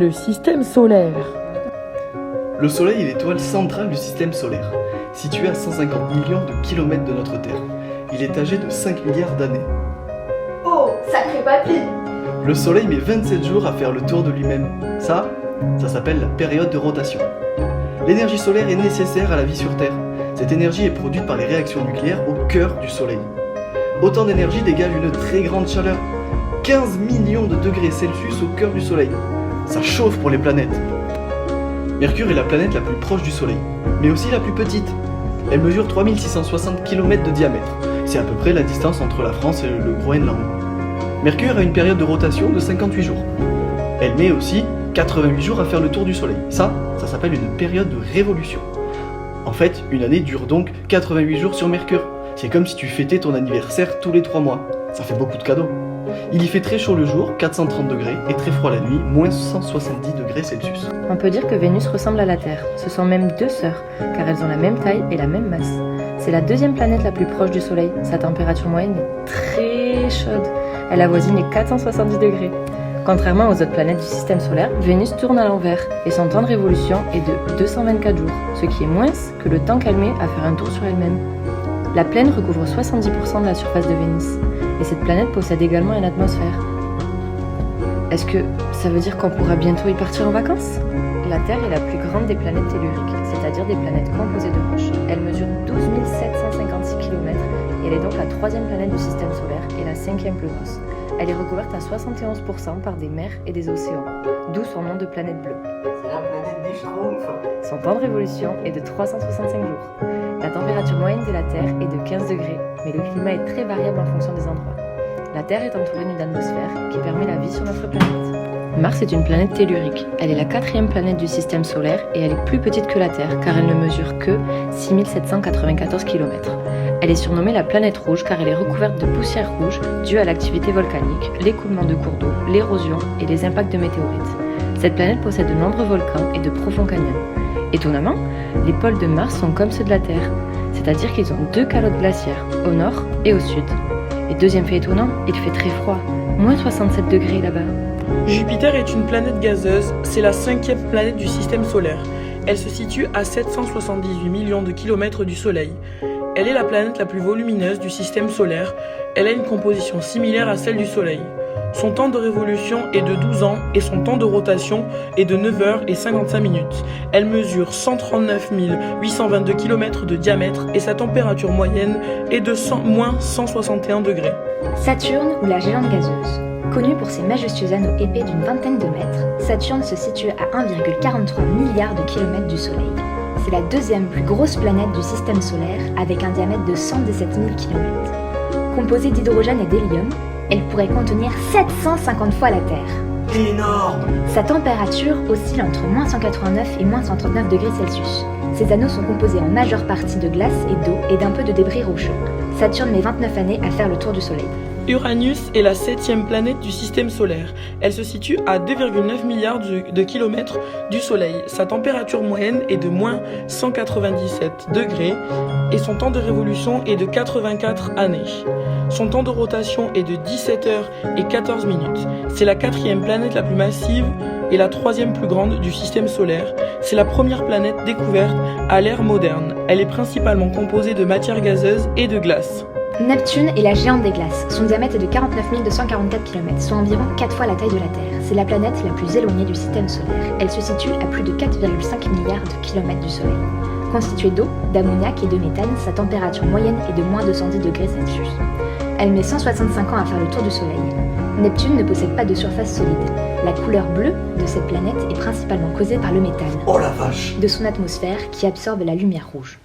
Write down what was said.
Le système solaire. Le Soleil est l'étoile centrale du système solaire, située à 150 millions de kilomètres de notre Terre. Il est âgé de 5 milliards d'années. Oh, sacré papy! Le Soleil met 27 jours à faire le tour de lui-même. Ça s'appelle la période de rotation. L'énergie solaire est nécessaire à la vie sur Terre. Cette énergie est produite par les réactions nucléaires au cœur du Soleil. Autant d'énergie dégage une très grande chaleur. 15 millions de degrés Celsius au cœur du Soleil. Ça chauffe pour les planètes. Mercure est la planète la plus proche du Soleil, mais aussi la plus petite. Elle mesure 3660 km de diamètre. C'est à peu près la distance entre la France et le Groenland. Mercure a une période de rotation de 58 jours. Elle met aussi 88 jours à faire le tour du Soleil. Ça s'appelle une période de révolution. En fait, une année dure donc 88 jours sur Mercure. C'est comme si tu fêtais ton anniversaire tous les 3 mois. Ça fait beaucoup de cadeaux. Il y fait très chaud le jour, 430 degrés, et très froid la nuit, moins 170 degrés Celsius. On peut dire que Vénus ressemble à la Terre. Ce sont même deux sœurs, car elles ont la même taille et la même masse. C'est la deuxième planète la plus proche du Soleil. Sa température moyenne est très chaude. Elle avoisine les 470 degrés. Contrairement aux autres planètes du système solaire, Vénus tourne à l'envers et son temps de révolution est de 224 jours, ce qui est moins que le temps qu'elle met à faire un tour sur elle-même. La plaine recouvre 70% de la surface de Vénus, et cette planète possède également une atmosphère. Est-ce que ça veut dire qu'on pourra bientôt y partir en vacances? La Terre est la plus grande des planètes telluriques, c'est-à-dire des planètes composées de roches. Elle mesure 12 756 km et elle est donc la troisième planète du système solaire et la cinquième plus grosse. Elle est recouverte à 71% par des mers et des océans, d'où son nom de planète bleue. C'est la planète des Schtroumpfs. Son temps de révolution est de 365 jours. La température moyenne de la Terre est de 15 degrés, mais le climat est très variable en fonction des endroits. La Terre est entourée d'une atmosphère qui permet la vie sur notre planète. Mars est une planète tellurique. Elle est la quatrième planète du système solaire et elle est plus petite que la Terre car elle ne mesure que 6794 km. Elle est surnommée la planète rouge car elle est recouverte de poussière rouge due à l'activité volcanique, l'écoulement de cours d'eau, l'érosion et les impacts de météorites. Cette planète possède de nombreux volcans et de profonds canyons. Étonnamment, les pôles de Mars sont comme ceux de la Terre, c'est-à-dire qu'ils ont deux calottes glaciaires, au nord et au sud. Et deuxième fait étonnant, il fait très froid, moins 67 degrés là-bas. Jupiter est une planète gazeuse, c'est la cinquième planète du système solaire. Elle se situe à 778 millions de kilomètres du Soleil. Elle est la planète la plus volumineuse du système solaire. Elle a une composition similaire à celle du Soleil. Son temps de révolution est de 12 ans et son temps de rotation est de 9h55 minutes. Elle mesure 139 822 km de diamètre et sa température moyenne est de moins 161 degrés. Saturne ou la géante gazeuse. Connue pour ses majestueux anneaux épais d'une vingtaine de mètres, Saturne se situe à 1,43 milliard de kilomètres du Soleil. C'est la deuxième plus grosse planète du système solaire avec un diamètre de 117 000 km. Composée d'hydrogène et d'hélium, elle pourrait contenir 750 fois la Terre. Énorme! Sa température oscille entre moins 189 et moins 139 degrés Celsius. Ses anneaux sont composés en majeure partie de glace et d'eau et d'un peu de débris rocheux. Saturne met 29 années à faire le tour du Soleil. Uranus est la septième planète du système solaire. Elle se situe à 2,9 milliards de kilomètres du Soleil. Sa température moyenne est de moins 197 degrés et son temps de révolution est de 84 années. Son temps de rotation est de 17 heures et 14 minutes. C'est la quatrième planète la plus massive et la troisième plus grande du système solaire. C'est la première planète découverte à l'ère moderne. Elle est principalement composée de matière gazeuse et de glace. Neptune est la géante des glaces. Son diamètre est de 49 244 km, soit environ 4 fois la taille de la Terre. C'est la planète la plus éloignée du système solaire. Elle se situe à plus de 4,5 milliards de kilomètres du Soleil. Constituée d'eau, d'ammoniac et de méthane, sa température moyenne est de moins 210 degrés Celsius. Elle met 165 ans à faire le tour du Soleil. Neptune ne possède pas de surface solide. La couleur bleue de cette planète est principalement causée par le méthane Oh la vache! de son atmosphère qui absorbe la lumière rouge.